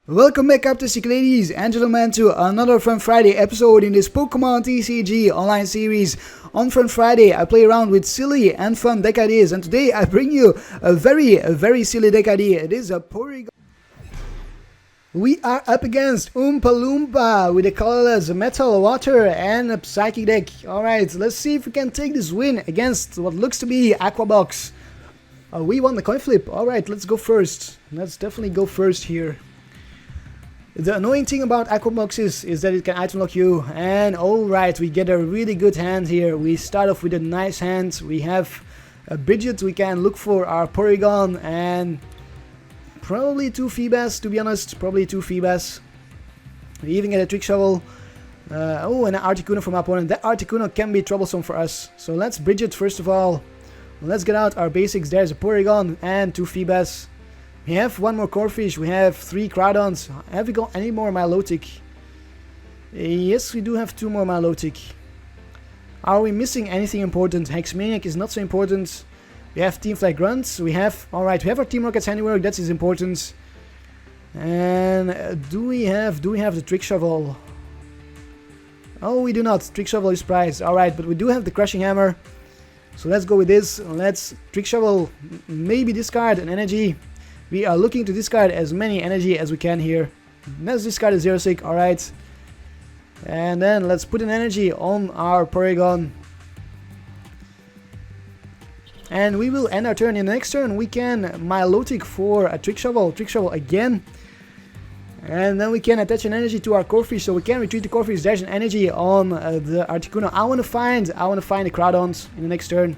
Welcome back up to ladies and gentlemen to another Fun Friday episode in this Pokémon TCG Online series. On Fun Friday I play around with silly and fun deck ideas, and today I bring you a very silly deck idea. It is a Porygon. We are up against Oompa Loompa with a colorless metal, water and a psychic deck. Alright, let's see if we can take this win against what looks to be Aquabox. We won the coin flip. Alright, let's go first. Let's definitely go first here. The annoying thing about Aquaboxes is that it can item lock you, and alright, we get a really good hand here. We start off with a nice hand. We have a Brigette, we can look for our Porygon, and probably 2 Feebas, to be honest, probably 2 Feebas. We even get a Trick Shovel. Oh, and an Articuno from our opponent. That Articuno can be troublesome for us. So let's Brigette first of all. Let's get out our basics. There's a Porygon and 2 Feebas. We have 1 more Corphish, we have 3 Crawdaunts. Have we got any more Milotic? Yes, we do have 2 more Milotic. Are we missing anything important? Hex Maniac is not so important. We have Team Flag Grunt. We have, alright, we have our Team Rocket's Handiwork, that is important. And do we have the Trick Shovel? Oh, we do not. Trick Shovel is prized. Alright, but we do have the Crushing Hammer. So let's go with this. Let's Trick Shovel, maybe discard an energy. We are looking to discard as many energy as we can here. Let's discard a Xerosic, alright. And then let's put an energy on our Porygon. And we will end our turn. In the next turn we can Milotic for a Trick Shovel again. And then we can attach an energy to our Corphish, so we can retreat the Corphish. There's an energy on the Articuno. I want to find a Crawdaunt in the next turn.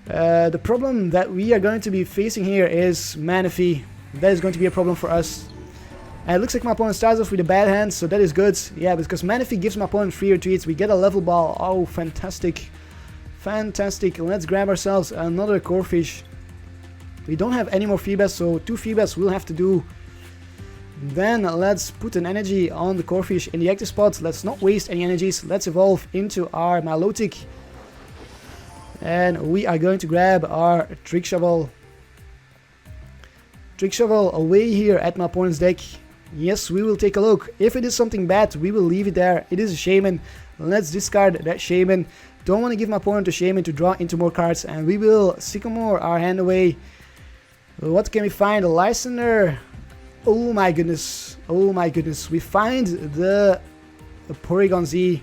The problem that we are going to be facing here is Manaphy. That is going to be a problem for us. And it looks like my opponent starts off with a bad hand, so that is good. Yeah, because Manaphy gives my opponent free retreats. We get a level ball. Oh, fantastic. Fantastic. Let's grab ourselves another Corphish. We don't have any more Feebas, so 2 Feebas will have to do. Then let's put an energy on the Corphish in the active spot. Let's not waste any energies. Let's evolve into our Milotic. And we are going to grab our Trick Shovel. Trick Shovel away here at my opponent's deck. Yes, we will take a look. If it is something bad, we will leave it there. It is a Shaman. Let's discard that Shaman. Don't want to give my opponent a Shaman to draw into more cards. And we will Sycamore our hand away. What can we find? A Lysandre. Oh my goodness. Oh my goodness. We find the Porygon-Z.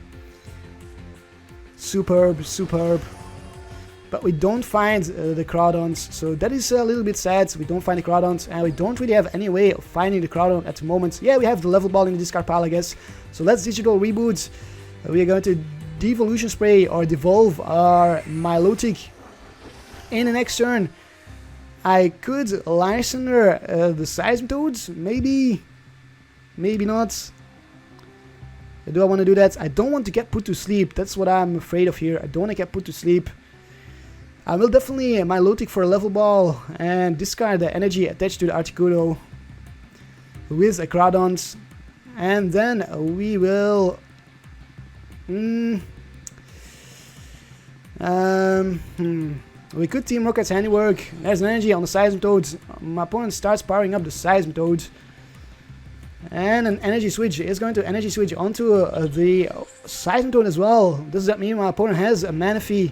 Superb, superb. But we don't find the Crawdaunts, so that is a little bit sad. We don't find the Crawdaunts, and we don't really have any way of finding the Crawdaunt at the moment. Yeah, we have the level ball in the discard pile, I guess. So let's digital reboot. We are going to devolution spray or devolve our Milotic. In the next turn, I could Lysandre the Seismitoads, maybe not. Do I want to do that? I don't want to get put to sleep. That's what I'm afraid of here. I don't want to get put to sleep. I will definitely Milotic for a level ball and discard the energy attached to the Articuno with a Crawdaunt, and then we will we could Team Rocket's Handiwork. There's an energy on the Seismitoad. My opponent starts powering up the Seismitoad, and an energy switch is going to energy switch onto the Seismitoad as well. Does that mean my opponent has a Manaphy?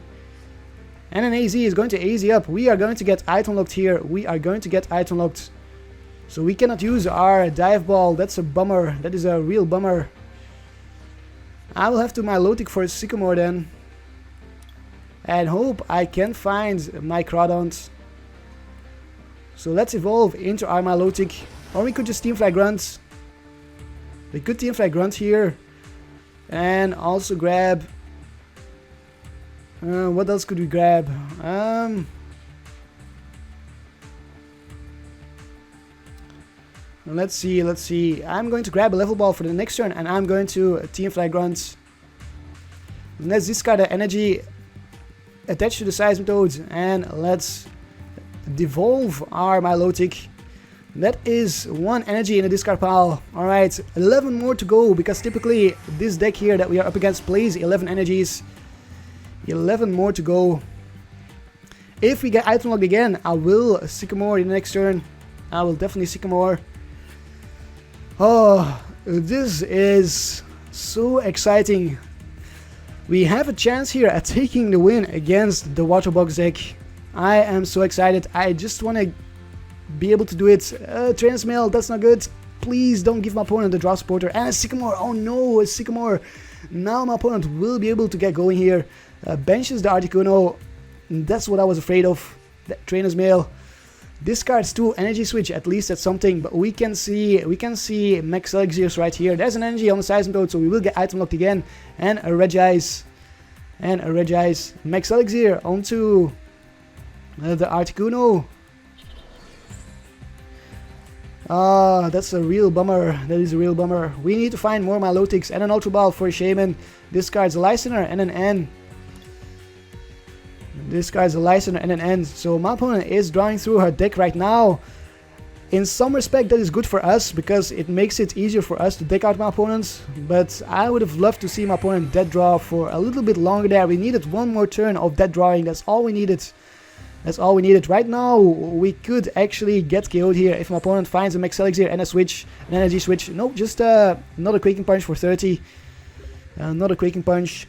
And an AZ is going to AZ up. We are going to get item locked here. We are going to get item locked. So we cannot use our dive ball. That's a bummer. That is a real bummer. I will have to Milotic for a Sycamore then. And hope I can find my Crawdaunt. So let's evolve into our Milotic. Or we could just Team Flag Grunt. We could Team Flag Grunt here. And also grab... what else could we grab? Let's see. I'm going to grab a level ball for the next turn, and I'm going to Team Flag Grunt. Let's discard the energy attached to the Seismitoad, and let's devolve our Milotic. That is 1 energy in the discard pile. Alright, 11 more to go, because typically this deck here that we are up against plays 11 energies. 11 more to go. If we get item locked again, I will Sycamore in the next turn. I will definitely Sycamore. Oh, this is so exciting. We have a chance here at taking the win against the Water Box deck. I am so excited. I just want to be able to do it. Trainers Mail, that's not good. Please don't give my opponent a draw supporter. And a Sycamore. Oh no, a Sycamore. Now my opponent will be able to get going here. Benches the Articuno. That's what I was afraid of. That Trainer's Mail. Discards 2 energy switch, at least that's something, but we can see Max Elixirs right here. There's an energy on the Seismitoad, so we will get item locked again. And a Regice. Max Elixir onto the Articuno. Ah, that's a real bummer. That is a real bummer. We need to find more Milotics and an Ultra Ball for a Shaman. Discards a Lysandre and an N. Discards a Lysandre and an N. So my opponent is drawing through her deck right now. In some respect that is good for us, because it makes it easier for us to deck out my opponents. But I would have loved to see my opponent dead draw for a little bit longer there. We needed one more turn of dead drawing. That's all we needed. That's all we needed. Right now we could actually get KO'd here if my opponent finds a Max Elixir and a switch, an energy switch. No, just not a Quaking Punch for 30. Not a Quaking Punch.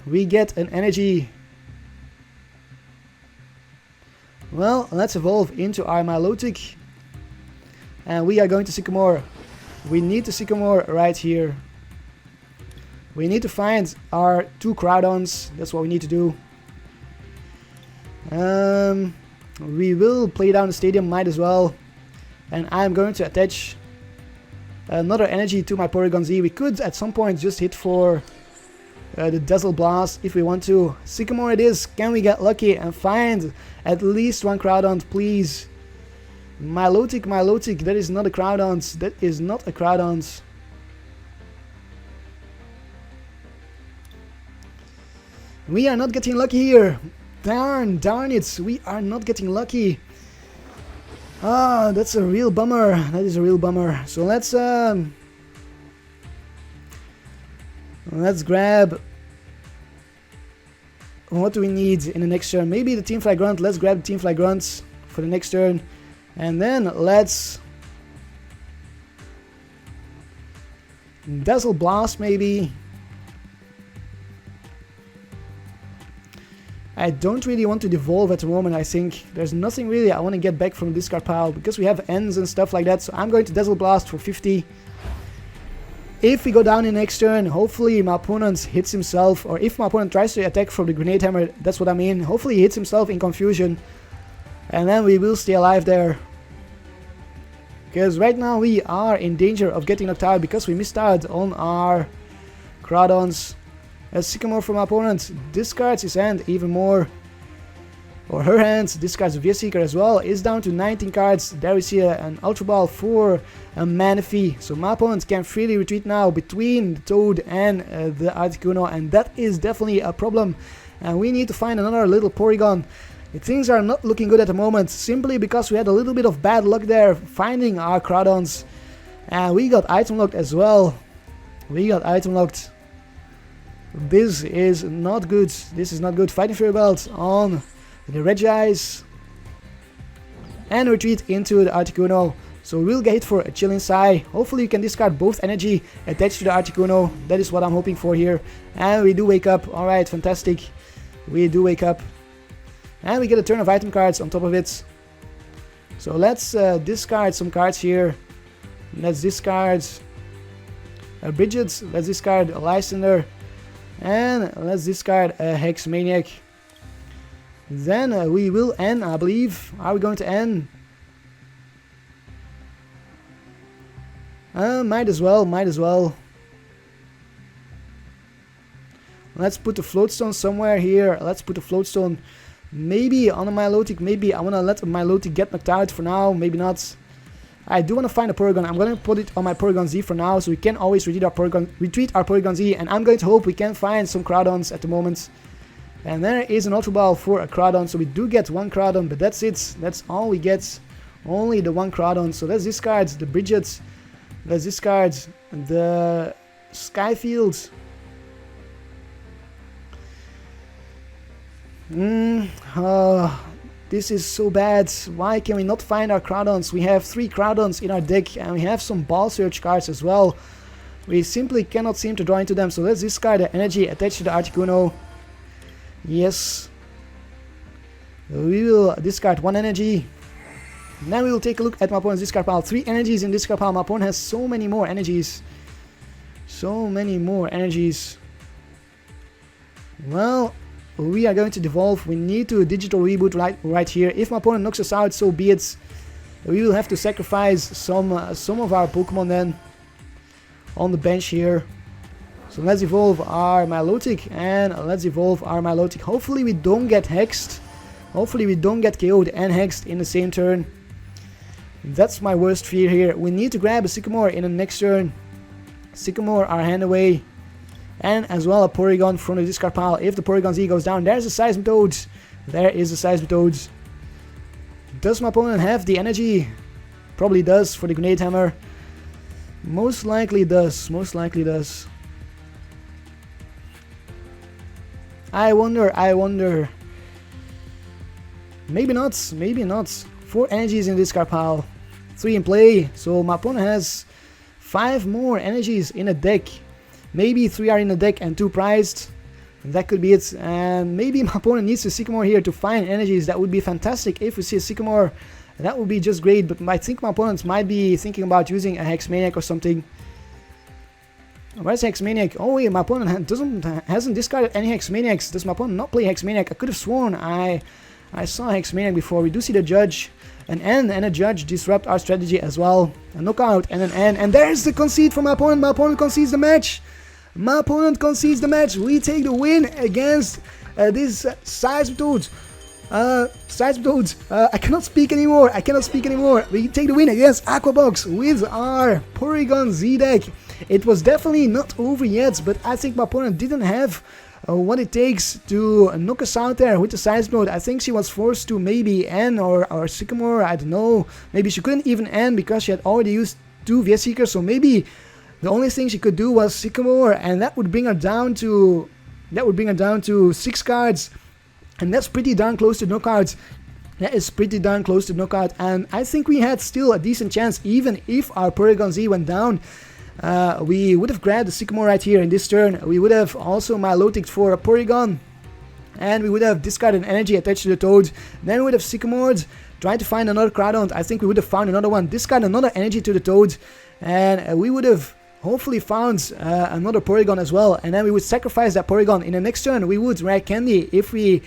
We get an energy. Well, let's evolve into our Milotic. And we are going to Sycamore. We need to Sycamore right here. We need to find our 2 Crawdauns. That's what we need to do. We will play down the stadium, might as well. And I'm going to attach another energy to my Porygon-Z. We could at some point just hit for the Dazzle Blast if we want to. Sycamore it is. Can we get lucky and find at least one Crawdaunt, please? Milotic, that is not a Crawdaunt. That is not a Crawdaunt. We are not getting lucky here. Darn it, we are not getting lucky. Ah, that's a real bummer. That is a real bummer. So let's grab. What do we need in the next turn? Maybe the Team Fly Grunt. Let's grab the Team Fly Grunts for the next turn. And then let's Dazzle Blast maybe. I don't really want to devolve at the moment. I think there's nothing really I want to get back from the discard pile because we have ends and stuff like that. So I'm going to Dazzle Blast for 50. If we go down in the next turn, hopefully my opponent hits himself, or if my opponent tries to attack from the Grenade Hammer, that's what I mean. Hopefully he hits himself in confusion, and then we will stay alive there. Because right now we are in danger of getting knocked out because we missed out on our Crawdauns. A Sycamore from my opponent discards his hand even more. Or her hand discards a Seeker as well. Is down to 19 cards. There we see an Ultra Ball for a Manaphy. So my opponent can freely retreat now between the Toad and the Articuno, and that is definitely a problem. And we need to find another little Porygon. Things are not looking good at the moment, simply because we had a little bit of bad luck there finding our Crawdauns. And we got item locked as well. We got item locked. This is not good. This is not good. Fighting Fury Belt on the Regice. And retreat into the Articuno. So we'll get hit for a Chilling Sigh. Hopefully you can discard both energy attached to the Articuno. That is what I'm hoping for here. And we do wake up. Alright, fantastic. We do wake up. And we get a turn of item cards on top of it. So let's discard some cards here. Let's discard a Brigette. Let's discard a Lysandre. And let's discard a Hex Maniac. Then we will end, I believe. Are we going to end? Might as well, might as well. Let's put the Floatstone somewhere here. Let's put the Floatstone maybe on a Milotic. Maybe I want to let a Milotic get knocked out for now. Maybe not. I do want to find a Porygon. I'm going to put it on my Porygon-Z for now, so we can always retreat our Porygon-Z, and I'm going to hope we can find some Crawdauns at the moment. And there is an Ultra Ball for a Crawdaunt, so we do get one Crawdaunt, but that's it. That's all we get. Only the one Crawdaunt. So let's discard the Brigette. Let's discard the Skyfield. This is so bad. Why can we not find our Crawdaunts? We have 3 Crawdaunts in our deck and we have some Ball Surge cards as well. We simply cannot seem to draw into them, so let's discard the energy attached to the Articuno. Yes. We will discard 1 energy. Then we will take a look at my opponent's discard pile. 3 energies in discard pile. My opponent has so many more energies. So many more energies. Well, we are going to devolve. We need to digital reboot right here. If my opponent knocks us out, so be it. We will have to sacrifice some of our Pokemon then on the bench here. So let's evolve our Milotic and let's evolve our Milotic. Hopefully we don't get hexed. Hopefully we don't get KO'd and hexed in the same turn. That's my worst fear here. We need to grab a Sycamore in the next turn. Sycamore our hand away. And as well a Porygon from the discard pile. If the Porygon-Z goes down, there's a Seismitoad. There is a Seismitoad. Does my opponent have the energy? Probably does for the Grenade Hammer. Most likely does. Most likely does. I wonder. Maybe not. Maybe not. 4 energies in the discard pile. 3 in play. So my opponent has 5 more energies in a deck. Maybe 3 are in the deck and 2 prized. That could be it. And maybe my opponent needs a Sycamore here to find energies. That would be fantastic if we see a Sycamore. That would be just great. But I think my opponents might be thinking about using a Hex Maniac or something. Where's Hex Maniac? Oh wait, my opponent hasn't discarded any Hex Maniacs. Does my opponent not play Hex Maniac? I could have sworn I saw Hex Maniac before. We do see the Judge. An N and a Judge disrupt our strategy as well. A knockout and an N. And there's the concede from my opponent. My opponent concedes the match. My opponent concedes the match. We take the win against this Seismitoad. I cannot speak anymore. We take the win against Aquabox with our Porygon-Z deck. It was definitely not over yet, but I think my opponent didn't have what it takes to knock us out there with the Seismitoad. I think she was forced to maybe N or Sycamore. I don't know. Maybe she couldn't even N because she had already used 2 VS Seekers. So maybe the only thing she could do was Sycamore, and that would bring her down to 6 cards. And that's pretty darn close to knockout. That is pretty darn close to knockout. And I think we had still a decent chance, even if our Porygon-Z went down. We would have grabbed the Sycamore right here in this turn. We would have also Milotic for a Porygon. And we would have discarded energy attached to the Toad. Then we would have Sycamored, tried to find another Crawdaunt. I think we would have found another one. Discard another energy to the Toad. And we would have hopefully found another Porygon as well. And then we would sacrifice that Porygon. In the next turn, we would Rare Candy, if we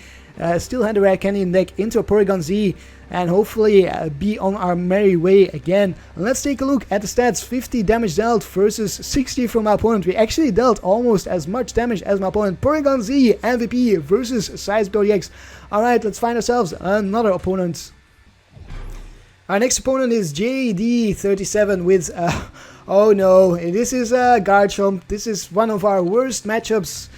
still had the Rare Candy in deck, into a Porygon-Z. And hopefully be on our merry way again. Let's take a look at the stats. 50 damage dealt versus 60 from my opponent. We actually dealt almost as much damage as my opponent. Porygon-Z MVP versus Seismitoad EX. Alright, let's find ourselves another opponent. Our next opponent is JD37 with... oh no, this is Garchomp. This is one of our worst matchups.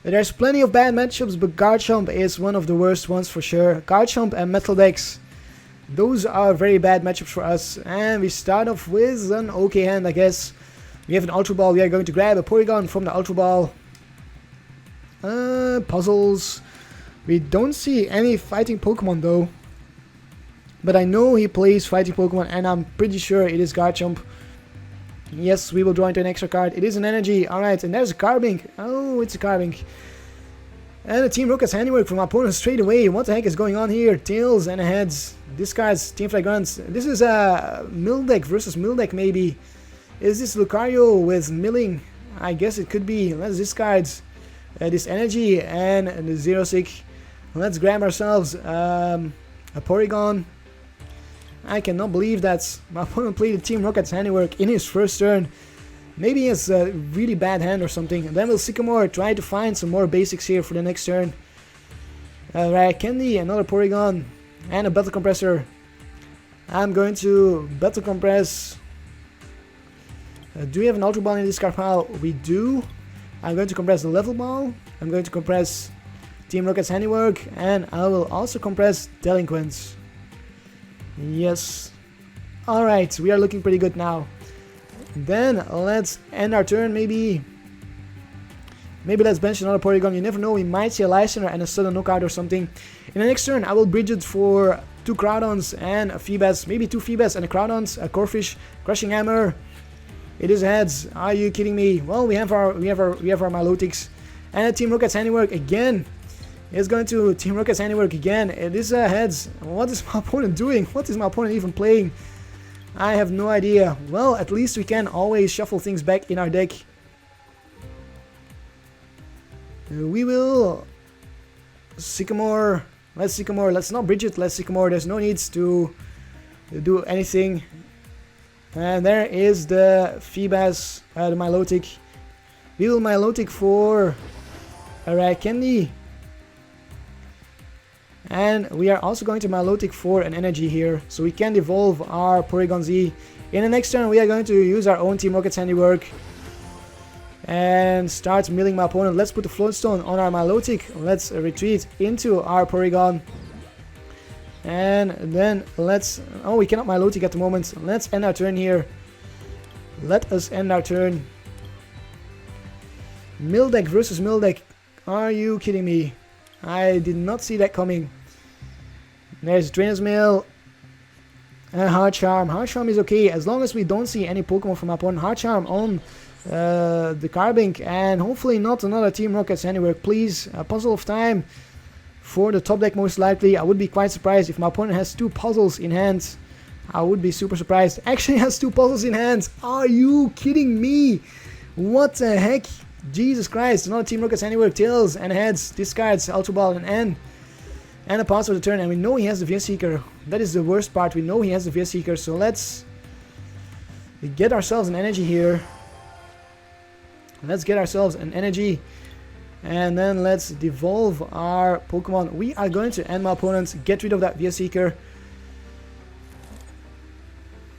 There's plenty of bad matchups, but Garchomp is one of the worst ones for sure. Garchomp and Metal Dex. Those are very bad matchups for us. And we start off with an okay hand, I guess. We have an Ultra Ball. We are going to grab a Porygon from the Ultra Ball. Puzzles. We don't see any fighting Pokemon though. But I know he plays fighting Pokemon, and I'm pretty sure it is Garchomp. Yes, we will draw into an extra card. It is an energy. Alright, and there's a Carbink. Oh, it's a Carbink. And a Team Rocket's handiwork from our opponent straight away. What the heck is going on here? Tails and heads. Discards Team Fly Grunts. This is a Mildeck versus Mildeck maybe. Is this Lucario with Milling? I guess it could be. Let's discard this energy and the Xerosic. Let's grab ourselves a Porygon. I cannot believe that my opponent played the Team Rocket's handiwork in his first turn. Maybe he has a really bad hand or something. And then we'll Sycamore try to find some more basics here for the next turn. Rare Candy, another Porygon, and a Battle Compressor. I'm going to Battle Compress. Do we have an Ultra Ball in this card pile? We do. I'm going to compress the Level Ball. I'm going to compress Team Rocket's handiwork. And I will also compress Delinquents. Yes. Alright, we are looking pretty good now. Then let's end our turn maybe. Maybe let's bench another Porygon. You never know, we might see a Lysandre and a sudden knockout or something. In the next turn, I will Brigette for 2 Crawdaunts and a Feebas, maybe 2 Feebas and a Crawdaunt, a Corphish, Crushing Hammer. It is heads. Are you kidding me? Well, we have our Milotics, and a Team Rocket's handiwork again. It's going to Team Rocket's handiwork again. It is heads. What is my opponent doing? What is my opponent even playing? I have no idea. Well, at least we can always shuffle things back in our deck. We will Sycamore. Let's Sycamore. Let's not Brigette. Let's Sycamore. There's no need to do anything. And there is the Feebas, the Milotic. We will Milotic for a Rare Candy. And we are also going to Milotic for an energy here, so we can devolve our Porygon-Z. In the next turn, we are going to use our own Team Rocket's handiwork and start milling my opponent. Let's put the Floatstone on our Milotic. Let's retreat into our Porygon. And then let's... Oh, we cannot Milotic at the moment. Let's end our turn here. Let us end our turn. Mildeck versus Mildeck. Are you kidding me? I did not see that coming. There's Drainer's Mail and Hard Charm. Hard Charm is okay as long as we don't see any Pokemon from our opponent. Hard Charm on the Carbink, and hopefully not another Team Rocket's handiwork. Please, a Puzzle of Time for the top deck most likely. I would be quite surprised if my opponent has 2 puzzles in hand. I would be super surprised. Actually has 2 puzzles in hand. Are you kidding me? What the heck? Jesus Christ, another Team Rocket's handiwork, tails and heads, discards, Ultra Ball and N. And a pass for the turn, and we know he has the Seeker. That is the worst part, we know he has the Seeker, so let's get ourselves an energy here. Let's get ourselves an energy, and then let's devolve our Pokemon. We are going to end my opponent, get rid of that Seeker.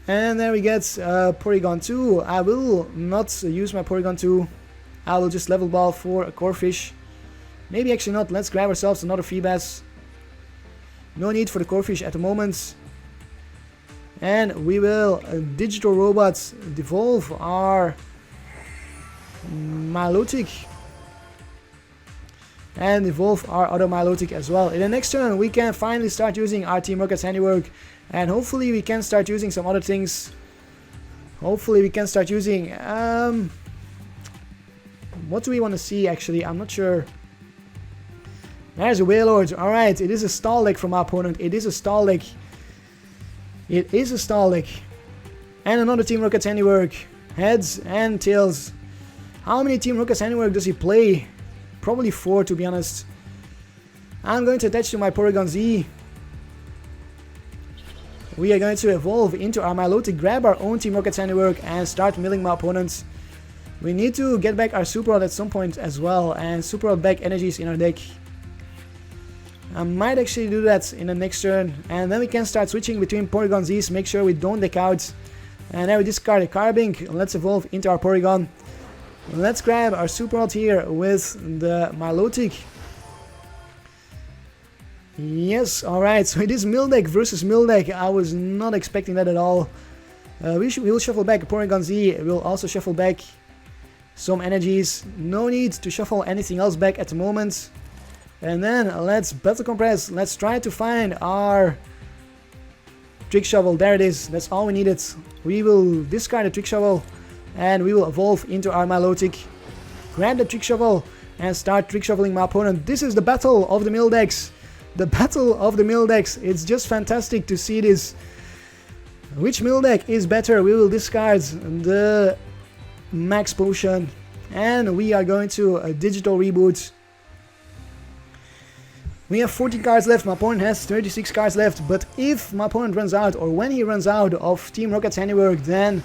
And there we get Porygon2. I will not use my Porygon2. I will just level ball for a Corphish. Maybe actually not. Let's grab ourselves another Feebas. No need for the Corphish at the moment. And we will Digital Robots devolve our Milotic. And evolve our other Milotic as well. In the next turn we can finally start using our Team Rocket's handiwork. And hopefully we can start using some other things. Hopefully we can start using... what do we want to see actually? I'm not sure. There's a Wailord. Alright, it is a stall deck from our opponent. It is a stall deck. It is a stall deck. And another Team Rocket's handiwork. Heads and tails. How many Team Rocket's handiwork does he play? Probably 4 to be honest. I'm going to attach to my Porygon-Z. We are going to evolve into our Milotic, grab our own Team Rocket's handiwork and start milling my opponents. We need to get back our Super Rod at some point as well, and Super Rod back energies in our deck. I might actually do that in the next turn, and then we can start switching between Porygon-Z's, make sure we don't deck out. And then we discard a Carbink, let's evolve into our Porygon. Let's grab our Super Rod here with the Milotic. Yes, alright, so it is Mildeck versus Mildeck. I was not expecting that at all. We'll shuffle back a Porygon-Z, we'll also shuffle back some energies. No need to shuffle anything else back at the moment. And then let's Battle Compress. Let's try to find our Trick Shovel. There it is. That's all we needed. We will discard the Trick Shovel and we will evolve into our Milotic. Grab the Trick Shovel and start Trick Shoveling my opponent. This is the battle of the Mildecks. The battle of the Mildecks. It's just fantastic to see this. Which Mildeck is better? We will discard the Max Potion and we are going to a Digital Reboot. We have 14 cards left, my opponent has 36 cards left, but if my opponent runs out, or when he runs out of Team Rocket's handiwork, then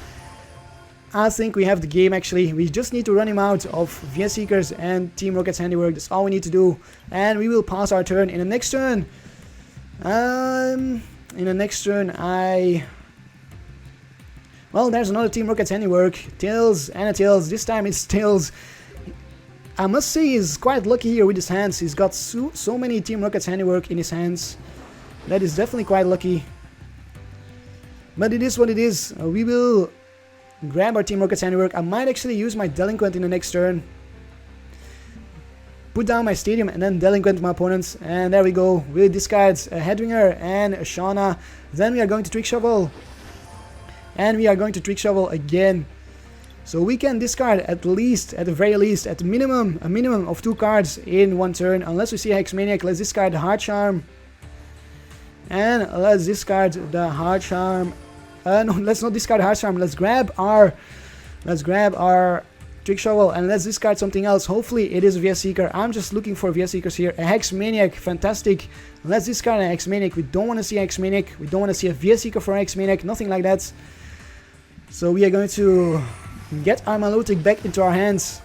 I think we have the game actually. We just need to run him out of Seekers and Team Rocket's handiwork, that's all we need to do. And we will pass our turn. In the next turn, well, there's another Team Rocket's handiwork, Tails and a Tails. This time it's Tails. I must say he's quite lucky here with his hands. He's got so many Team Rocket's handiwork in his hands. That is definitely quite lucky. But it is what it is. We will grab our Team Rocket's handiwork. I might actually use my Delinquent in the next turn. put down my Stadium and then Delinquent my opponents. And there we go. We discard a Headwinger and a Shauna. Then we are going to Trick Shovel. And we are going to Trick Shovel again. So we can discard at least, at the very least, at the minimum, a minimum of 2 cards in one turn. Unless we see Hex Maniac, let's discard the Hard Charm. And let's discard the Hard Charm. No, let's not discard Hard Charm. Let's grab our Trick Shovel and let's discard something else. Hopefully it is a VS Seeker. I'm just looking for VS Seekers here. A Hex Maniac, fantastic. Let's discard a Hex Maniac. We don't want to see a Hex Maniac. We don't want to see a VS Seeker for a Hex Maniac. Nothing like that. So we are going to get our Milotic back into our hands.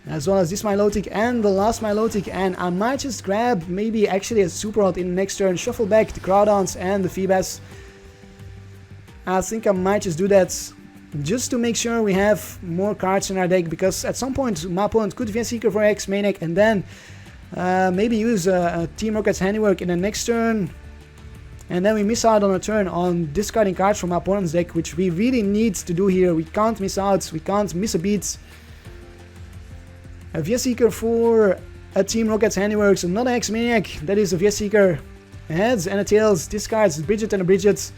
As well as this Milotic and the last Milotic. And I might just grab maybe actually a Super Rod in the next turn. Shuffle back the Crawdaunts and the Feebas. I think I might just do that. Just to make sure we have more cards in our deck, because at some point my opponent could VS Seeker for Hex Maniac and then maybe use a Team Rocket's Handiwork in the next turn, and then we miss out on a turn on discarding cards from my opponent's deck, which we really need to do here. We can't miss out, we can't miss a beat. A VS Seeker for a Team Rocket's Handiworks, another Hex Maniac, that is a VS Seeker. A heads and a tails, discards Brigette and a Brigette.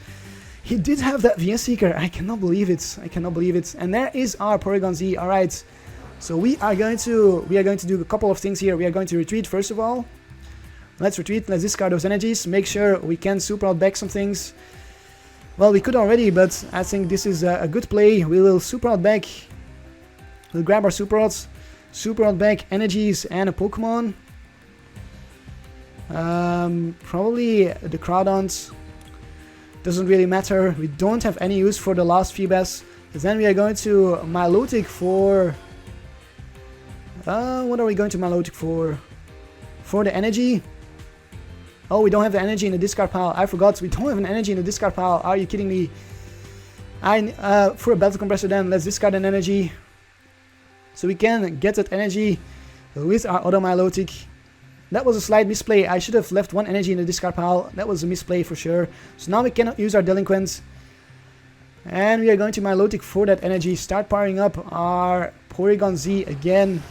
He did have that VS Seeker. I cannot believe it. I cannot believe it. And there is our Porygon-Z. Alright. So we are going to do a couple of things here. We are going to retreat first of all. Let's retreat. Let's discard those energies. Make sure we can Super Rod back some things. Well, we could already, but I think this is a good play. We will Super Rod back. We'll grab our Super Rods. Super Rod back energies and a Pokemon. Probably the Crawdaunt. Doesn't really matter. We don't have any use for the last Feebas. Then we are going to Milotic for... what are we going to Milotic for? For the energy? Oh, we don't have the energy in the discard pile. I forgot. We don't have an energy in the discard pile. Are you kidding me? For a Battle Compressor then, let's discard an energy. So we can get that energy with our other Milotic. That was a slight misplay. I should have left one energy in the discard pile. That was a misplay for sure. So now we cannot use our Delinquents. And we are going to Milotic for that energy. Start powering up our Porygon-Z again.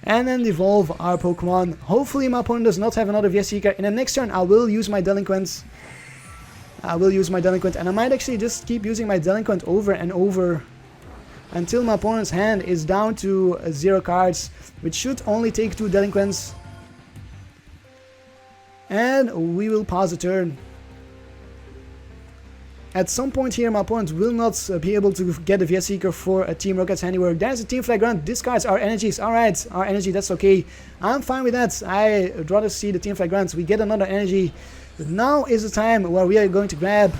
And then devolve our Pokemon. Hopefully my opponent does not have another VS Seeker. In the next turn I will use my Delinquents. I will use my Delinquent. And I might actually just keep using my Delinquent over and over. Until my opponent's hand is down to 0 cards, which should only take 2 Delinquents. And we will pause the turn. At some point here, my opponent will not be able to get a VS Seeker for a Team Rocket's Handiwork. There's a Team Flag Grunt, discards our energies. Alright, our energy, that's okay. I'm fine with that. I'd rather see the Team Flag Grunts. We get another energy. But now is the time where we are going to grab...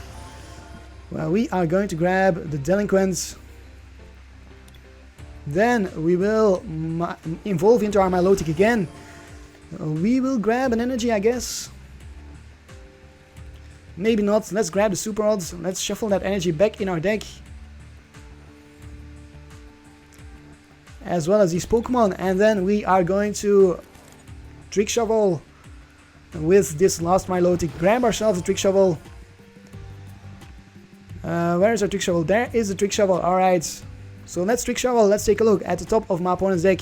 the Delinquents. Then we will evolve into our Milotic again. We will grab an energy, I guess. Maybe not. Let's grab the Super Rods. Let's shuffle that energy back in our deck. As well as these Pokemon. And then we are going to Trick Shovel with this last Milotic. Grab ourselves a Trick Shovel. Where is our Trick Shovel? There is the Trick Shovel. Alright. So let's Trick Shovel, let's take a look at the top of my opponent's deck.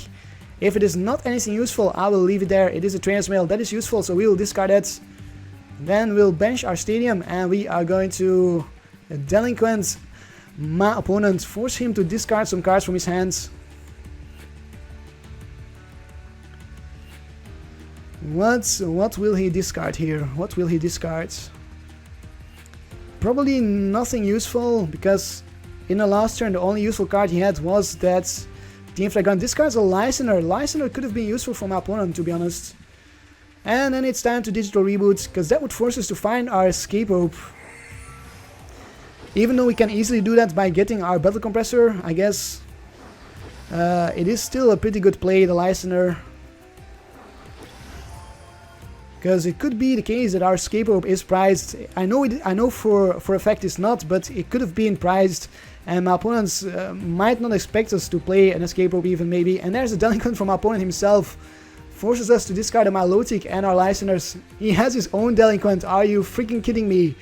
If it is not anything useful, I will leave it there. It is a Trainer's Mail, that is useful, so we will discard that. Then we'll bench our Stadium and we are going to Delinquent my opponent, force him to discard some cards from his hands. What will he discard here? What will he discard? Probably nothing useful, because in the last turn the only useful card he had was that Team Flag Grunt. Discards a Lysandre. Lysandre could have been useful for my opponent, to be honest. And then it's time to digital reboot, because that would force us to find our escape rope. Even though we can easily do that by getting our Battle Compressor, I guess it is still a pretty good play, the Lysandre. Because it could be the case that our escape rope is prized. I know for a fact it's not, but it could have been prized. And my opponents might not expect us to play an escape rope even, maybe. And there's a Delinquent from my opponent himself. Forces us to discard a Milotic and our Lysandres. He has his own Delinquent. Are you freaking kidding me?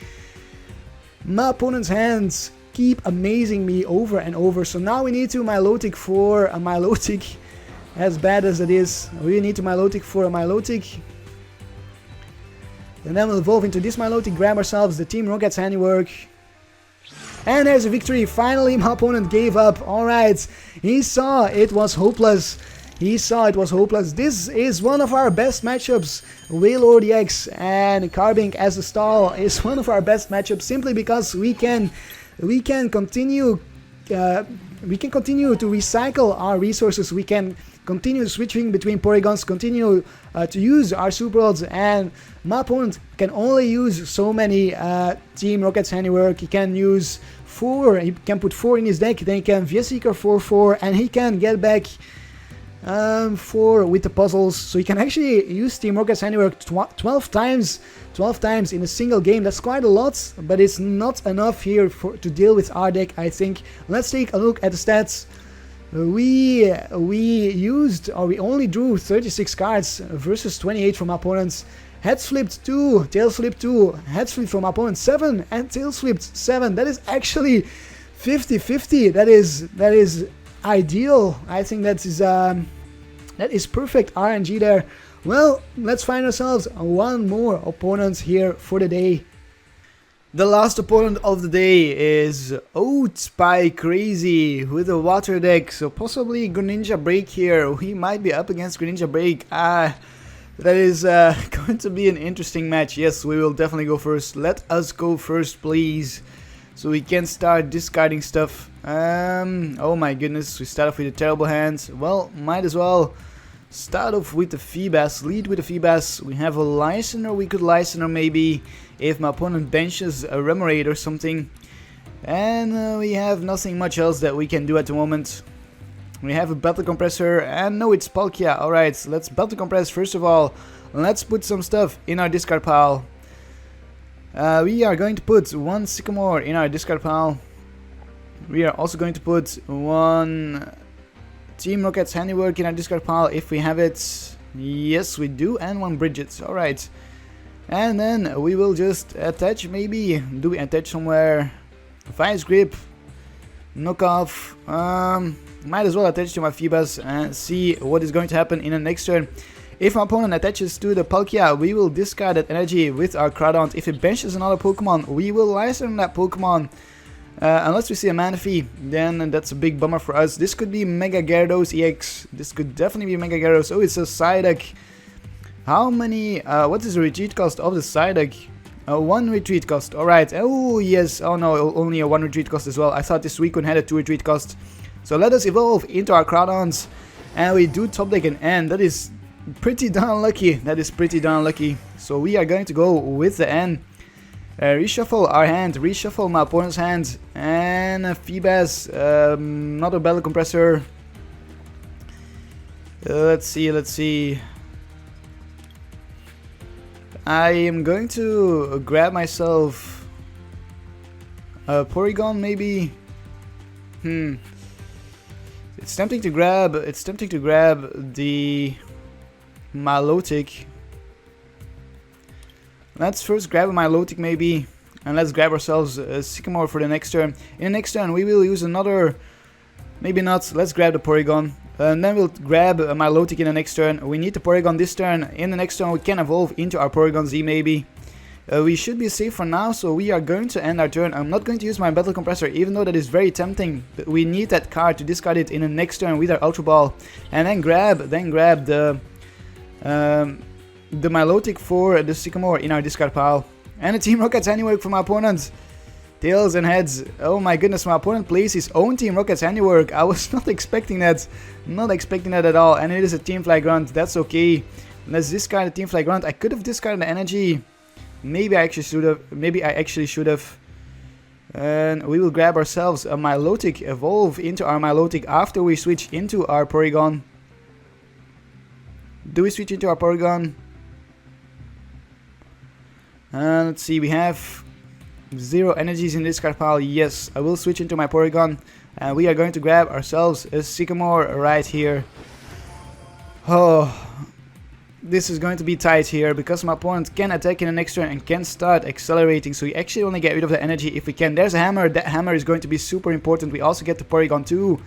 My opponent's hands keep amazing me over and over. So now we need to Milotic for a Milotic. As bad as it is, we need to Milotic for a Milotic. And then we'll evolve into this Milotic, grab ourselves the Team Rocket's handiwork. And there's a victory. Finally, my opponent gave up. Alright, he saw it was hopeless. This is one of our best matchups. Wailord DX and Carbink as a stall is one of our best matchups, simply because we can continue to recycle our resources. We can continue switching between Porygons, continue to use our Super Rods, and my opponent can only use so many Team Rocket's handiwork. He can use 4, he can put 4 in his deck, then he can VS Seeker 4/4, and he can get back 4 with the puzzles. So he can actually use Team Rocket's handiwork 12 times in a single game. That's quite a lot, but it's not enough here to deal with our deck, I think. Let's take a look at the stats. We only drew 36 cards versus 28 from opponents. Heads flipped 2, tails flipped 2, heads flipped from opponent 7, and tails flipped 7. That is actually 50-50. That is ideal. I think that is perfect RNG there. Well, let's find ourselves one more opponent here for the day. The last opponent of the day is Oats by Crazy with a water deck, so possibly Greninja Break here. We might be up against Greninja Break. That is going to be an interesting match. Yes, we will definitely go first. Let us go first, please, so we can start discarding stuff. Oh my goodness, we start off with a terrible hand. Well, might as well start off with the Feebas, lead with the Feebas. We have a Lysandre, we could Lysandre maybe if my opponent benches a Remoraid or something. And we have nothing much else that we can do at the moment. We have a Battle Compressor, and no, it's Palkia. Alright, let's Battle Compress first of all. Let's put some stuff in our discard pile. We are going to put 1 Sycamore in our discard pile. We are also going to put 1 Team Rocket's handiwork in our discard pile if we have it. Yes, we do, and 1 Brigette. Alright. And then we will just attach, maybe. Do we attach somewhere? Vice Grip. Knockoff. Might as well attach to my Feebas and see what is going to happen in the next turn. If my opponent attaches to the Palkia, we will discard that energy with our Crawdaunt. If it benches another Pokemon, we will Lysandre that Pokemon. Unless we see a Manaphy, then that's a big bummer for us. This could be Mega Gyarados EX. This could definitely be Mega Gyarados. Oh, it's a Psyduck. How many, what is the retreat cost of the Psyduck? 1 retreat cost, alright. Oh yes, oh no, only a 1 retreat cost as well. I thought this Suicune had a 2 retreat cost. So let us evolve into our Crawdons, and we do top deck an N. That is pretty darn lucky. So we are going to go with the N. Reshuffle our hand, reshuffle my opponent's hand, and Feebas, not a Battle Compressor. Let's see. I am going to grab myself a Porygon, maybe. It's tempting to grab the Milotic. Let's first grab a Milotic maybe, and let's grab ourselves a Sycamore for the next turn. In the next turn we will use another, maybe not, let's grab the Porygon. And then we'll grab a Milotic in the next turn. We need the Porygon this turn. In the next turn we can evolve into our Porygon-Z maybe. We should be safe for now, so we are going to end our turn. I'm not going to use my Battle Compressor, even though that is very tempting. But we need that card to discard it in the next turn with our Ultra Ball. And then grab the Milotic for the Sycamore in our discard pile. And the Team Rocket's handiwork for my opponent. Tails and heads. Oh my goodness, my opponent plays his own Team Rocket's handiwork. I was not expecting that. Not expecting that at all. And it is a Team Fly Grunt. That's okay. Let's discard the Team Fly Grunt. I could have discarded the energy. Maybe I actually should have. And we will grab ourselves a Milotic. Evolve into our Milotic after we switch into our Porygon. Do we switch into our Porygon? Let's see, we have 0 energies in this card pile. Yes, I will switch into my Porygon. And we are going to grab ourselves a Sycamore right here. Oh, this is going to be tight here, because my opponent can attack in the next turn and can start accelerating, so we actually only get rid of the energy if we can. There's a hammer. That hammer is going to be super important. We also get the Porygon 2.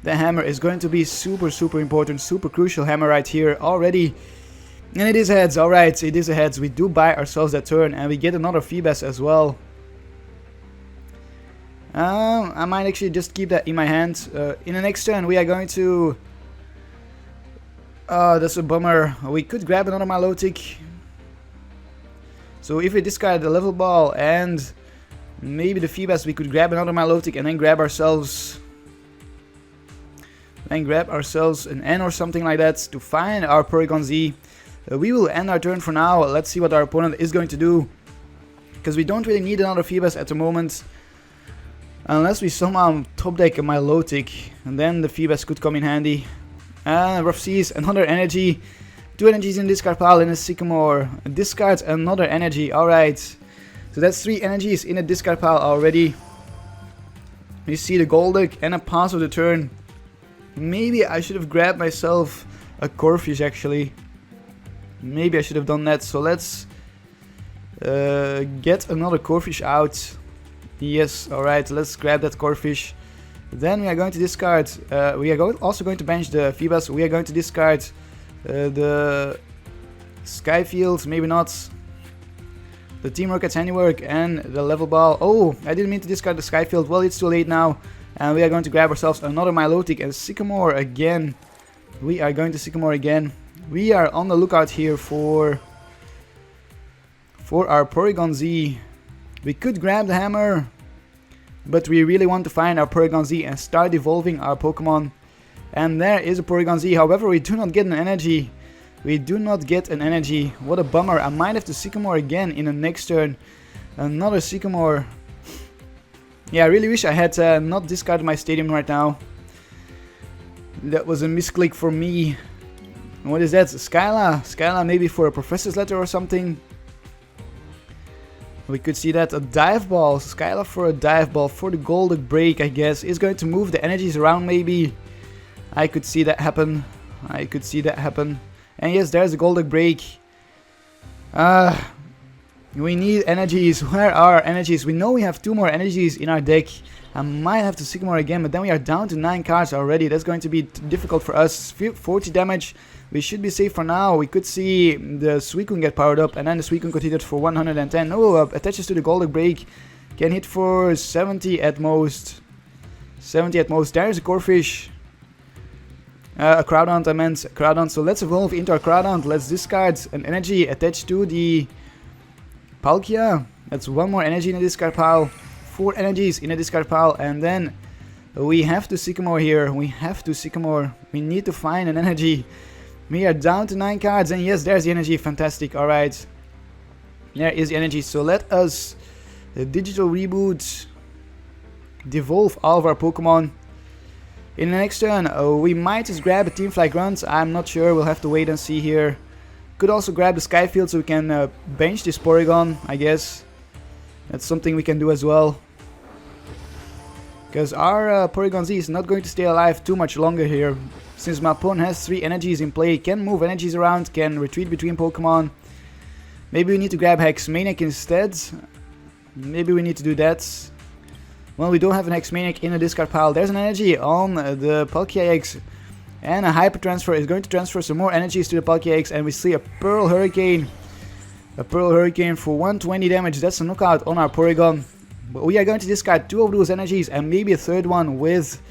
The hammer is going to be super important, super crucial hammer right here already. And it is heads. Alright, it is a heads. We do buy ourselves that turn, and we get another Feebas as well. I might actually just keep that in my hand. In the next turn we are going to... that's a bummer. We could grab another Milotic. So if we discard the level ball and maybe the Feebas, we could grab another Milotic and then grab ourselves an N or something like that to find our Porygon Z. We will end our turn for now. Let's see what our opponent is going to do, because we don't really need another Feebas at the moment, unless we somehow top deck a Milotic, and then the Feebas could come in handy. Rough Seas, another energy. 2 energies in discard pile and a Sycamore. Discards another energy. Alright. So that's 3 energies in a discard pile already. You see the Golduck and a pass of the turn. Maybe I should have grabbed myself a Corphish actually. Maybe I should have done that. So let's get another Corphish out. Yes, alright, let's grab that Corphish. Then we are going to discard, we are also going to bench the Feebas. We are going to discard the Skyfield, maybe not. The Team Rocket's Handiwork and the Level Ball. Oh, I didn't mean to discard the Skyfield. Well, it's too late now. And we are going to grab ourselves another Milotic and Sycamore again. We are going to Sycamore again. We are on the lookout here for our Porygon Z. We could grab the hammer, but we really want to find our Porygon Z and start evolving our Pokemon. And there is a Porygon Z. However, we do not get an energy. We do not get an energy. What a bummer. I might have to Sycamore again in the next turn. Another Sycamore. Yeah, I really wish I had not discarded my Stadium right now. That was a misclick for me. What is that? Skyla. Skyla maybe for a Professor's Letter or something. We could see that. A Dive Ball. Skyla for a Dive Ball. For the Golden Break, I guess. Is going to move the energies around maybe. I could see that happen. I could see that happen. And yes, there's the Golden Break. We need energies. Where are our energies? We know we have 2 more energies in our deck. I might have to Sycamore again, but then we are down to 9 cards already. That's going to be difficult for us. 40 damage. We should be safe for now. We could see the Suicune get powered up, and then the Suicune could hit it for 110. No, attaches to the Golden Break. Can hit for 70 at most. 70 at most. There's a Corphish. A Crawdaunt, I meant. Crawdaunt. So let's evolve into our Crawdaunt. Let's discard an energy attached to the Palkia. That's 1 more energy in the discard pile. 4 energies in a discard pile, and then we have to Sycamore here. We have to Sycamore. We need to find an energy. We are down to 9 cards, and yes, there's the energy. Fantastic. Alright. There is the energy. So let us digital reboot. Devolve all of our Pokemon. In the next turn, we might just grab a Team Fly Grunt. I'm not sure. We'll have to wait and see here. Could also grab the Skyfield so we can bench this Porygon, I guess. That's something we can do as well. Because our Porygon Z is not going to stay alive too much longer here. Since my opponent has 3 energies in play, can move energies around, can retreat between Pokemon. Maybe we need to grab Hex Maniac instead. Maybe we need to do that. Well, we don't have an Hex Maniac in the discard pile. There's an energy on the Palkia X. And a Hyper Transfer is going to transfer some more energies to the Palkia X. And we see a Pearl Hurricane. A Pearl Hurricane for 120 damage. That's a knockout on our Porygon. But we are going to discard 2 of those energies and maybe a third one with...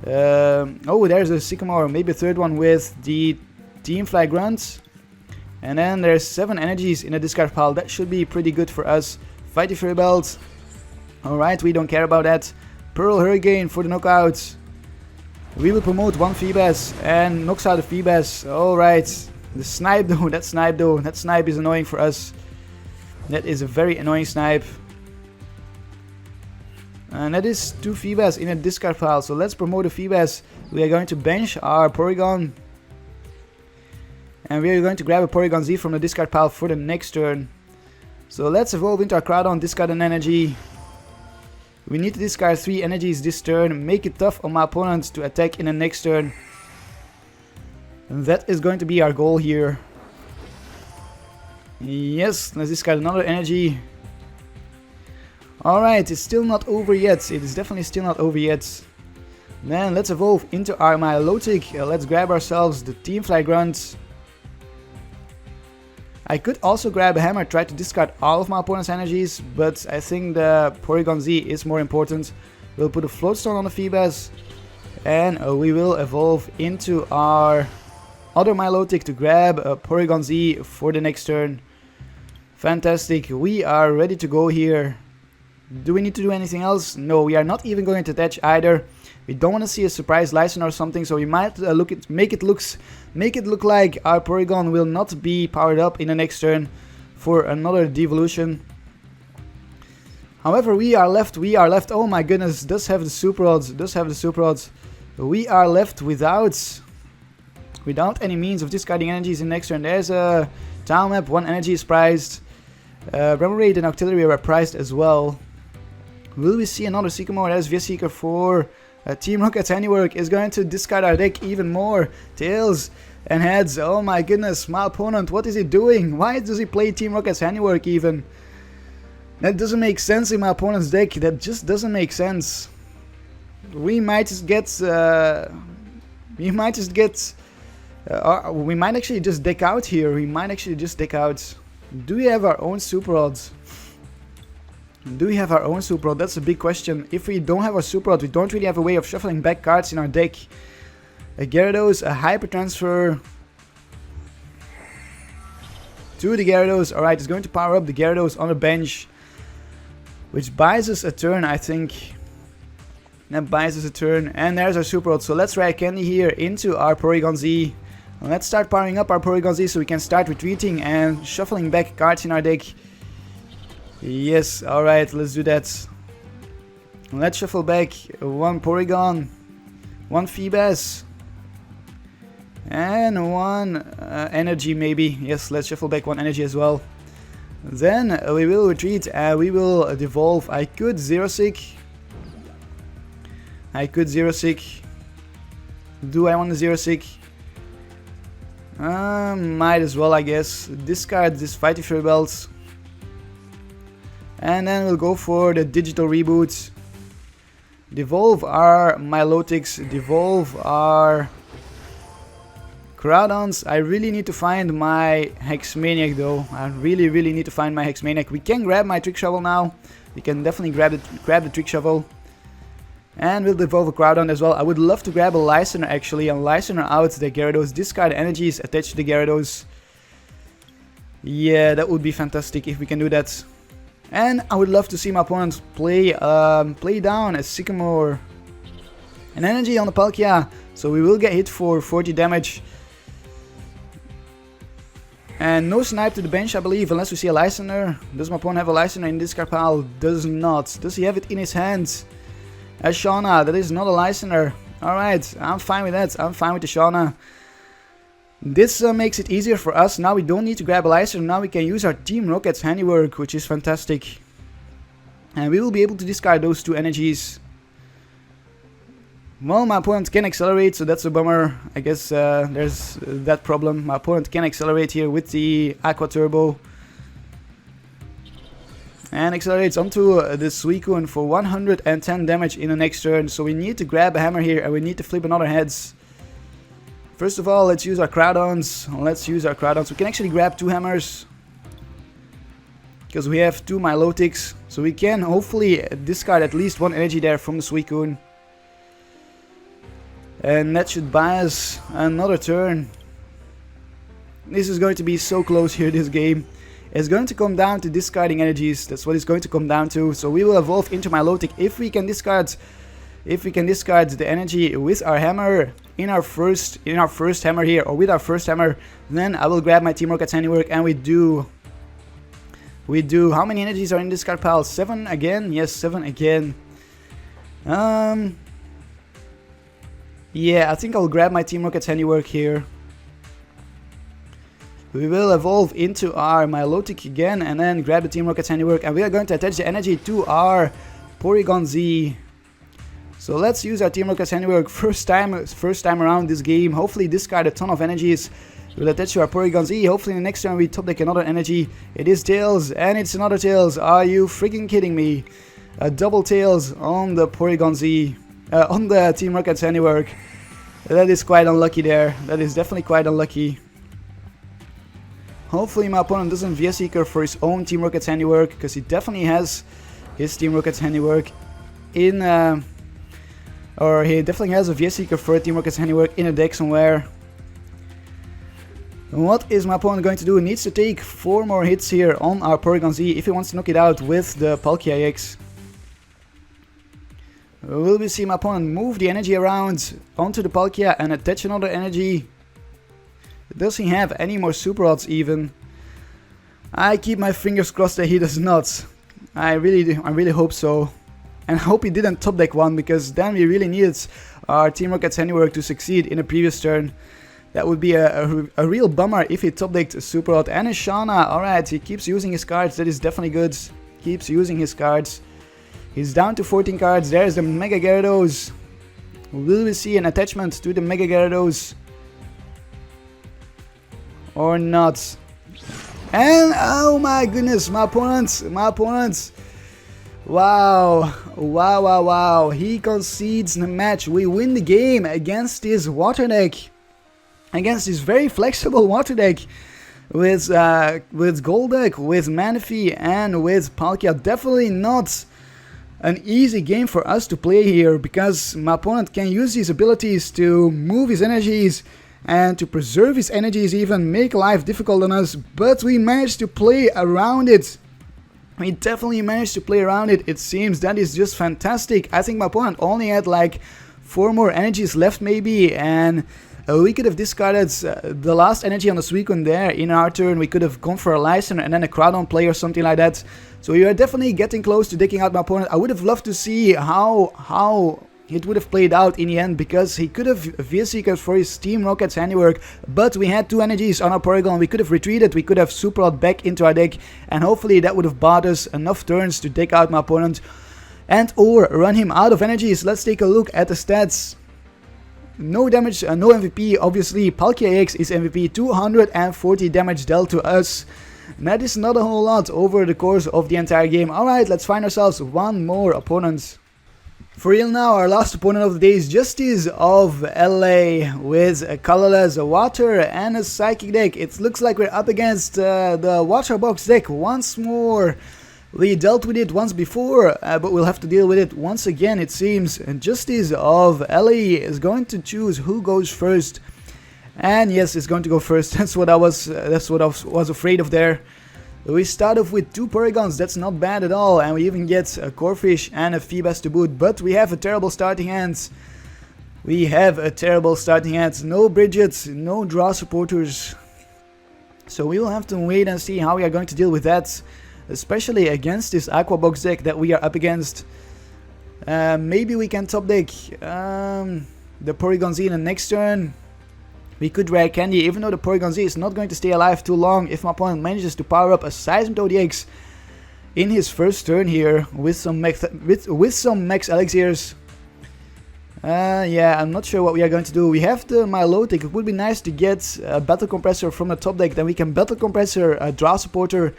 oh, there's a Sycamore. Maybe a third one with the Team Fly Grunt. And then there's 7 energies in the discard pile. That should be pretty good for us. Fight the Fairy Belt. Alright, we don't care about that. Pearl Hurricane for the knockout. We will promote 1 Feebas and knocks out the Feebas. Alright. The Snipe though, that Snipe is annoying for us. That is a very annoying Snipe. And that is 2 Feebas in a discard pile. So let's promote a Feebas. We are going to bench our Porygon. And we are going to grab a Porygon Z from the discard pile for the next turn. So let's evolve into our Crawdaunt, discard an energy. We need to discard 3 energies this turn. Make it tough on my opponent to attack in the next turn. And that is going to be our goal here. Yes, let's discard another energy. Alright, it's still not over yet. It is definitely still not over yet. Then let's evolve into our Milotic. Let's grab ourselves the Team Fly Grunt. I could also grab a hammer, try to discard all of my opponent's energies, but I think the Porygon-Z is more important. We'll put a Floatstone on the Feebas, and we will evolve into our other Milotic to grab a Porygon-Z for the next turn. Fantastic, we are ready to go here. Do we need to do anything else? No, we are not even going to attach either. We don't want to see a surprise Lysandre or something, so we might make it look like our Porygon will not be powered up in the next turn for another devolution. However, we are left, oh my goodness, does have the Super Rods, We are left without any means of discarding energies in the next turn. There's a town map, 1 energy is prized. Remoraid and Octillery are prized as well. Will we see another Sycamore? There's V-Seeker for Team Rocket's handiwork is going to discard our deck even more. Tails and heads. Oh my goodness, my opponent, what is he doing? Why does he play Team Rocket's handiwork even? That doesn't make sense in my opponent's deck. That just doesn't make sense. We might just get we might actually just deck out here. Do we have our own Super Rods? That's a big question. If we don't have our Super Rod, we don't really have a way of shuffling back cards in our deck. A Gyarados, a Hyper Transfer to the Gyarados. Alright, it's going to power up the Gyarados on the bench, which buys us a turn, I think. That buys us a turn. And there's our Super Rod. So let's Rare Candy here into our Porygon-Z. Let's start powering up our Porygon-Z so we can start retreating and shuffling back cards in our deck. Yes, alright, let's do that. Let's shuffle back 1 Porygon, 1 Feebas, and 1 energy maybe. Yes, let's shuffle back 1 energy as well. Then we will retreat and we will devolve. I could Xerosic. Do I want to Xerosic? Might as well, I guess. Discard this Fighting Fury Belt. And then we'll go for the digital reboot. Devolve our Milotics. Devolve our Crawdaunts. I really need to find my Hex Maniac though. I really need to find my Hex Maniac. We can grab my Trick Shovel now. We can definitely grab the Trick Shovel. And we'll devolve a Crawdaunt as well. I would love to grab a Lysandre actually. And Lysandre out the Gyarados. Discard energies attached to the Gyarados. Yeah, that would be fantastic if we can do that. And I would love to see my opponent play down a Sycamore. An energy on the Palkia, so we will get hit for 40 damage. And no snipe to the bench, I believe, unless we see a Lysandre. Does my opponent have a Lysandre in this card pile? Does not. Does he have it in his hands? A Shauna, that is not a Lysandre. Alright, I'm fine with that. I'm fine with the Shauna. This makes it easier for us. Now we don't need to grab a Lysandre. Now we can use our Team Rocket's handiwork, which is fantastic. And we will be able to discard those 2 energies. Well, my opponent can accelerate, so that's a bummer. I guess there's that problem. My opponent can accelerate here with the Aqua Turbo. And accelerates onto the Suicune for 110 damage in the next turn. So we need to grab a hammer here and we need to flip another heads. First of all, let's use our Crawdaunts. We can actually grab 2 hammers, because we have 2 Milotics. So we can hopefully discard at least 1 energy there from the Suicune. And that should buy us another turn. This is going to be so close here, this game. It's going to come down to discarding energies. That's what it's going to come down to. So we will evolve into Milotic if we can discard the energy with our hammer in our first hammer here, or with our first hammer. Then I will grab my Team Rocket's handiwork, and we do. How many energies are in this card pile? 7 again? Yes, 7 again. Yeah, I think I'll grab my Team Rocket's handiwork here. We will evolve into our Milotic again, and then grab the Team Rocket's handiwork, and we are going to attach the energy to our Porygon-Z. So let's use our Team Rocket's handiwork first time around this game. Hopefully discard a ton of energies We'll attach to our Porygon-Z. Hopefully in the next turn we top deck another energy. It is Tails, and it's another Tails. Are you freaking kidding me? A double Tails on the Porygon-Z. On the Team Rocket's handiwork. That is quite unlucky there. That is definitely quite unlucky. Hopefully my opponent doesn't VS Seeker for his own Team Rocket's handiwork, because he definitely has his Team Rocket's handiwork in... or he definitely has a VS Seeker for Team Rocket's handiwork in a deck somewhere. What is my opponent going to do? He needs to take 4 more hits here on our Porygon-Z if he wants to knock it out with the Palkia EX. Will we see my opponent move the energy around onto the Palkia and attach another energy? Does he have any more Super Rods even? I keep my fingers crossed that he does not. I really hope so. And I hope he didn't top deck one, because then we really needed our Team Rocket's handiwork to succeed in a previous turn. That would be a real bummer if he top decked a Super Rod and a Shauna. Alright, he keeps using his cards, that is definitely good. Keeps using his cards. He's down to 14 cards. There's the Mega Gyarados. Will we see an attachment to the Mega Gyarados? Or not? And oh my goodness, my opponent. Wow. He concedes the match. We win the game against his water deck. Against his very flexible water deck. With Golduck, with Manaphy, and with Palkia. Definitely not an easy game for us to play here, because my opponent can use his abilities to move his energies and to preserve his energies, even make life difficult on us, but we managed to play around it. We definitely managed to play around it, it seems. That is just fantastic. I think my opponent only had like 4 more energies left maybe, and we could have discarded the last energy on the Suicune there in our turn. We could have gone for a Lysandre and then a Crawdaunt play or something like that. So we are definitely getting close to decking out my opponent. I would have loved to see how it would have played out in the end, because he could have VS Seekers for his Team Rocket's handiwork, but we had 2 energies on our Porygon. We could have retreated, we could have Super Rod back into our deck, and hopefully that would have bought us enough turns to deck out my opponent and or run him out of energies. Let's take a look at the stats. No damage, no MVP, obviously. Palkia EX is MVP, 240 damage dealt to us. That is not a whole lot over the course of the entire game. Alright, let's find ourselves 1 more opponent. For real now, our last opponent of the day is Justice of LA with a colorless, a water, and a psychic deck. It looks like we're up against the water box deck once more. We dealt with it once before, but we'll have to deal with it once again, it seems. And Justice of LA is going to choose who goes first. And yes, it's going to go first. That's what I was afraid of there. We start off with 2 Porygons, that's not bad at all, and we even get a Corphish and a Feebas to boot, but we have a terrible starting hand. No Brigette, no draw supporters. So we will have to wait and see how we are going to deal with that, especially against this Aqua Box deck that we are up against. Maybe we can top deck the Porygon-Z in the next turn. We could Rare Candy, even though the Porygon-Z is not going to stay alive too long if my opponent manages to power up a Seismitoad EX in his first turn here with some max elixirs. Yeah, I'm not sure what we are going to do. We have the Milotic. It would be nice to get a Battle Compressor from the top deck. Then we can Battle Compressor a Draw Supporter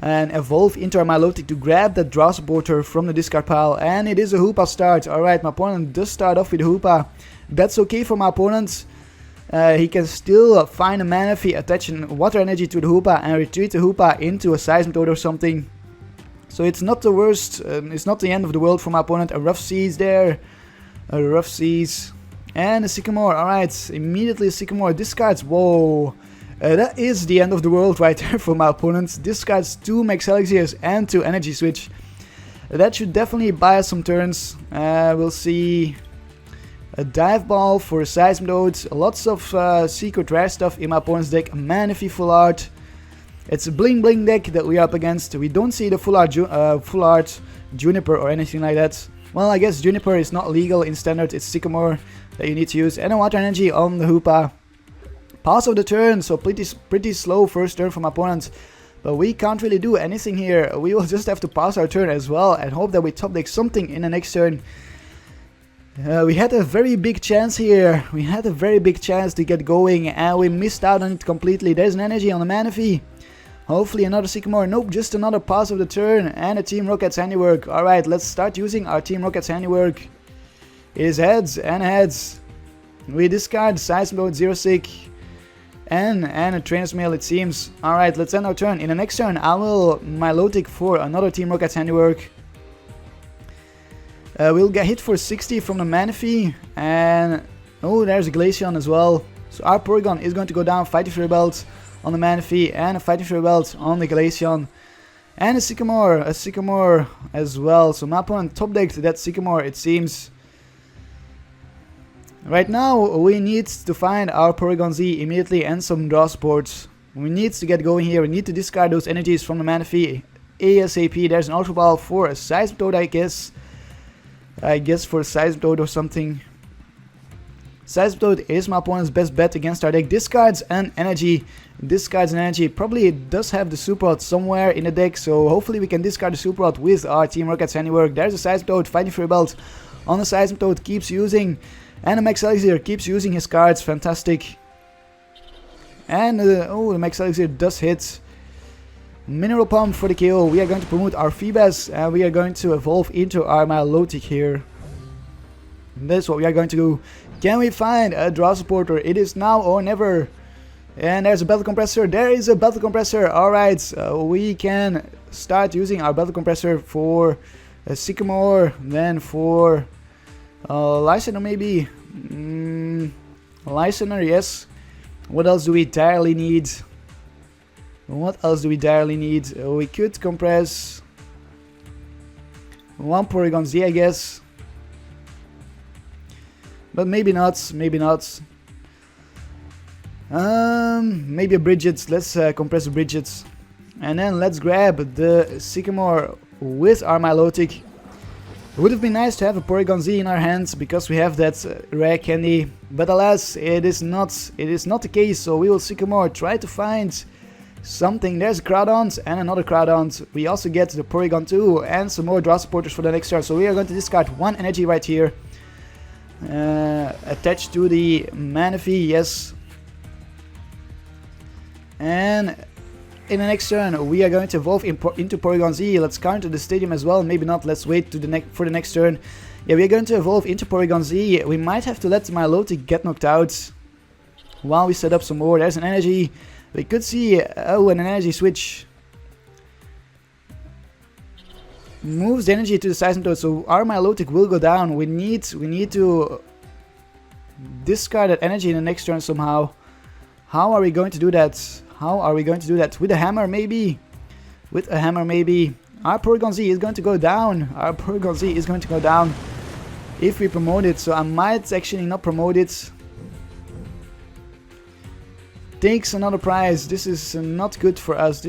and evolve into our Milotic to grab that Draw Supporter from the discard pile. And it is a Hoopa start. Alright, my opponent does start off with Hoopa. That's okay for my opponent. He can still find a Manaphy, attach water energy to the Hoopa and retreat the Hoopa into a Seismitoad or something. So it's not the worst, it's not the end of the world for my opponent. A Rough Seas there, a Rough Seas, and a Sycamore. Alright, immediately a Sycamore discards. Whoa, that is the end of the world right there for my opponent. Discards 2 Max Elixirs and 2 Energy Switch. That should definitely buy us some turns. We'll see. A Dive Ball for a Seismitoad, lots of secret rare stuff in my opponent's deck, Manaphy Full Art. It's a Bling Bling deck that we are up against. We don't see the Full Art Juniper or anything like that. Well, I guess Juniper is not legal in Standard, it's Sycamore that you need to use. And a Water Energy on the Hoopa. Pass of the turn, so pretty slow first turn from my opponent. But we can't really do anything here. We will just have to pass our turn as well and hope that we top deck something in the next turn. We had a very big chance here. We had a very big chance to get going and we missed out on it completely. There's an energy on the Manaphy. Hopefully another Sycamore. Nope, just another pass of the turn and a Team Rocket's handiwork. Alright, let's start using our Team Rocket's handiwork. It is heads and heads. We discard Seismode, Xerosic and a Trainer's Mail it seems. Alright, let's end our turn. In the next turn I will Milotic for another Team Rocket's handiwork. We'll get hit for 60 from the Manaphy and oh, there's a Glaceon as well. So our Porygon is going to go down, Fighting Fury Belt on the Manaphy and a Fighting Fury Belt on the Glaceon. And a Sycamore as well. So my opponent top decked that Sycamore it seems. Right now we need to find our Porygon-Z immediately and some draw supports. We need to get going here, we need to discard those energies from the Manaphy ASAP. There's an Ultra Ball for a Seismitoad I guess for Seismitoad or something. Seismitoad is my opponent's best bet against our deck. Discards an energy. Probably it does have the Super Rod somewhere in the deck, so hopefully we can discard the Super Rod with our Team Rocket's handiwork. There's a Seismitoad, Fighting Fury Belt on the Seismitoad, keeps using. And the Max Elixir keeps using his cards, fantastic. And oh, the Max Elixir does hit. Mineral Pump for the KO. We are going to promote our Feebas and we are going to evolve into our Milotic here. That's what we are going to do. Can we find a draw supporter? It is now or never. And there's a Battle Compressor. There is a Battle Compressor. Alright, we can start using our Battle Compressor for a Sycamore, then for Lysandre maybe. Lysandre, yes. What else do we direly need? We could compress one Porygon-Z, I guess. But maybe not, maybe a Brigette. Let's compress the Brigette. And then let's grab the Sycamore with our Milotic. It would have been nice to have a Porygon-Z in our hands because we have that rare candy. But alas, it is not the case, so we will Sycamore, try to find something. There's a Crawdaunt and another Crawdaunt. We also get the Porygon2 and some more draw supporters for the next turn. So we are going to discard one energy right here. Attached to the Manaphy, yes. And in the next turn we are going to evolve into Porygon-Z. Let's counter the stadium as well. Maybe not, let's wait to for the next turn. Yeah, we are going to evolve into Porygon-Z. We might have to let Milotic get knocked out while we set up some more. There's an energy. We could see, oh, an energy switch moves the energy to the Seismitoad, so our Milotic will go down. We need to discard that energy in the next turn somehow. How are we going to do that? With a hammer maybe? Our Porygon-Z is going to go down. If we promote it, so I might actually not promote it. Takes another prize. This is not good for us.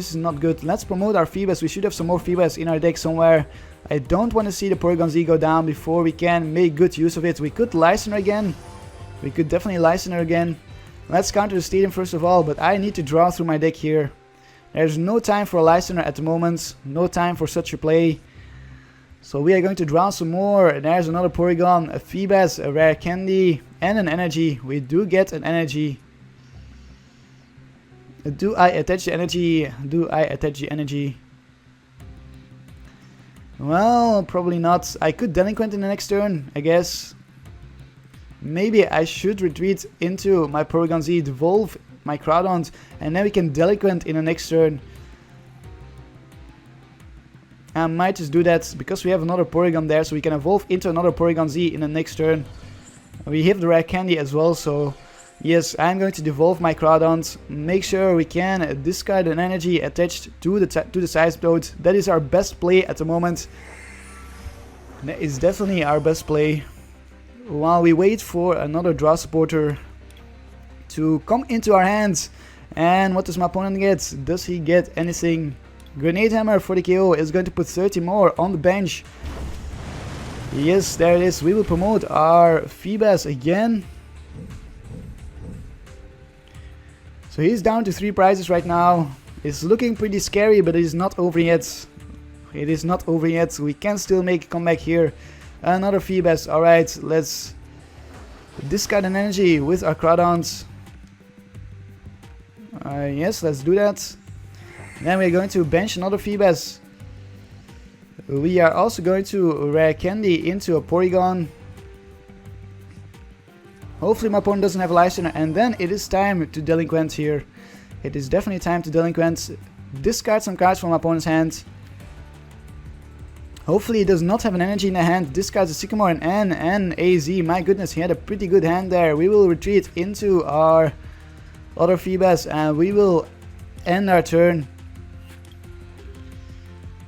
Let's promote our Feebas. We should have some more Feebas in our deck somewhere. I don't want to see the Porygon-Z go down before we can make good use of it. We could Lysandre again. We could definitely Lysandre again. Let's counter the stadium first of all, but I need to draw through my deck here. There's no time for a Lysandre at the moment. No time for such a play. So we are going to draw some more. There's another Porygon, a Feebas, a Rare Candy, and an energy. We do get an energy. Do I attach the energy? Well, probably not. I could Delinquent in the next turn, I guess. Maybe I should retreat into my Porygon-Z, devolve my Crawdaunt, and then we can Delinquent in the next turn. I might just do that because we have another Porygon there, so we can evolve into another Porygon-Z in the next turn. We have the Rare Candy as well, so yes, I'm going to devolve my Crawdaunt. Make sure we can discard an energy attached to the Seismitoad. That is our best play at the moment. That is definitely our best play. While we wait for another draw supporter to come into our hands. And what does my opponent get? Does he get anything? Grenade Hammer for the KO is going to put 30 more on the bench. Yes, there it is. We will promote our Feebas again. So he's down to 3 prizes right now. It's looking pretty scary, but it is not over yet. We can still make a comeback here. Another Feebas. Alright, let's discard an energy with our Crawdaunt. Yes, let's do that. Then we're going to bench another Feebas. We are also going to Rare Candy into a Porygon. Hopefully my opponent doesn't have a Lysandre, and then it is time to Delinquent here. It is definitely time to Delinquent. Discard some cards from my opponent's hand. Hopefully he does not have an energy in the hand. Discards a Sycamore, an N, and AZ. My goodness, he had a pretty good hand there. We will retreat into our other Feebas and we will end our turn.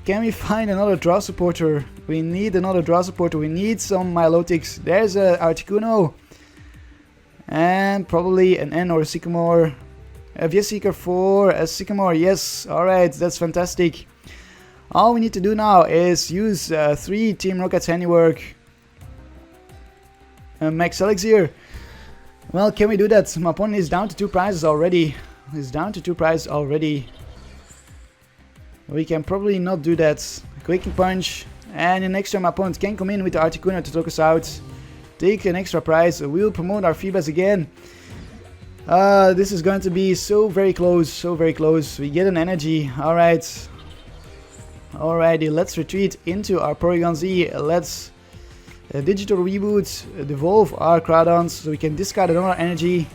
Can we find another draw supporter? We need another draw supporter. We need some Milotics. There's a Articuno. And probably an N or a Sycamore. A V-Seeker for a Sycamore. Yes, alright, that's fantastic. All we need to do now is use 3 Team Rocket's handiwork. Max Elixir. Well, can we do that? My opponent is down to 2 prizes already. He's down to 2 prizes already. We can probably not do that. Quaking Punch. And in next turn my opponent can come in with the Articuno to talk us out. Take an extra prize. We will promote our Feebas again. This is going to be so very close. So very close. We get an energy. Alright. Alrighty, let's retreat into our Porygon-Z. Let's digital reboot, devolve our Crawdaunt so we can discard another energy.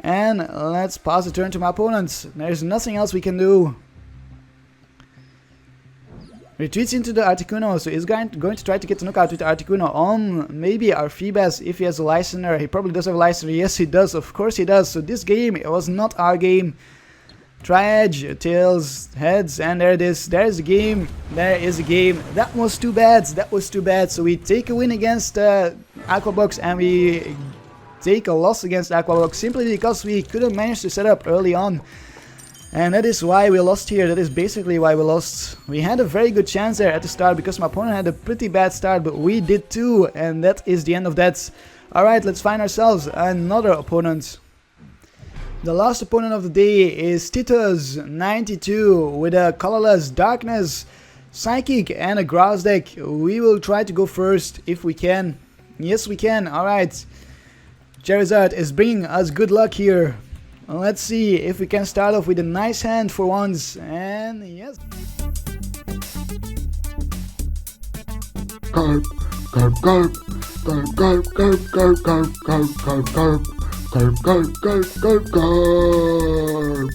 And let's pass the turn to my opponent. There's nothing else we can do. Retreats into the Articuno, so he's going to try to get the knockout with the Articuno on maybe our Feebas if he has a Lysandre. He probably does have a Lysandre. Yes, he does. Of course he does. So this game, it was not our game. Tri-Edge, Tails, Heads, and there it is. There's the game. There is the game. That was too bad. That was too bad. So we take a win against Aquabox and we take a loss against Aquabox simply because we couldn't manage to set up early on. And that is why we lost here. That is basically why we lost. We had a very good chance there at the start because my opponent had a pretty bad start, but we did too. And that is the end of that. Alright, let's find ourselves another opponent. The last opponent of the day is Titus92 with a colorless Darkness, Psychic and a Grass deck. We will try to go first if we can. Yes, we can. Alright. Charizard is bringing us good luck here. Let's see if we can start off with a nice hand for once. And yes. Karp, Karp, Karp, Karp, Karp, Karp, Karp, Karp, Karp, Karp, Karp, Karp, Karp, Karp, Karp, Karp.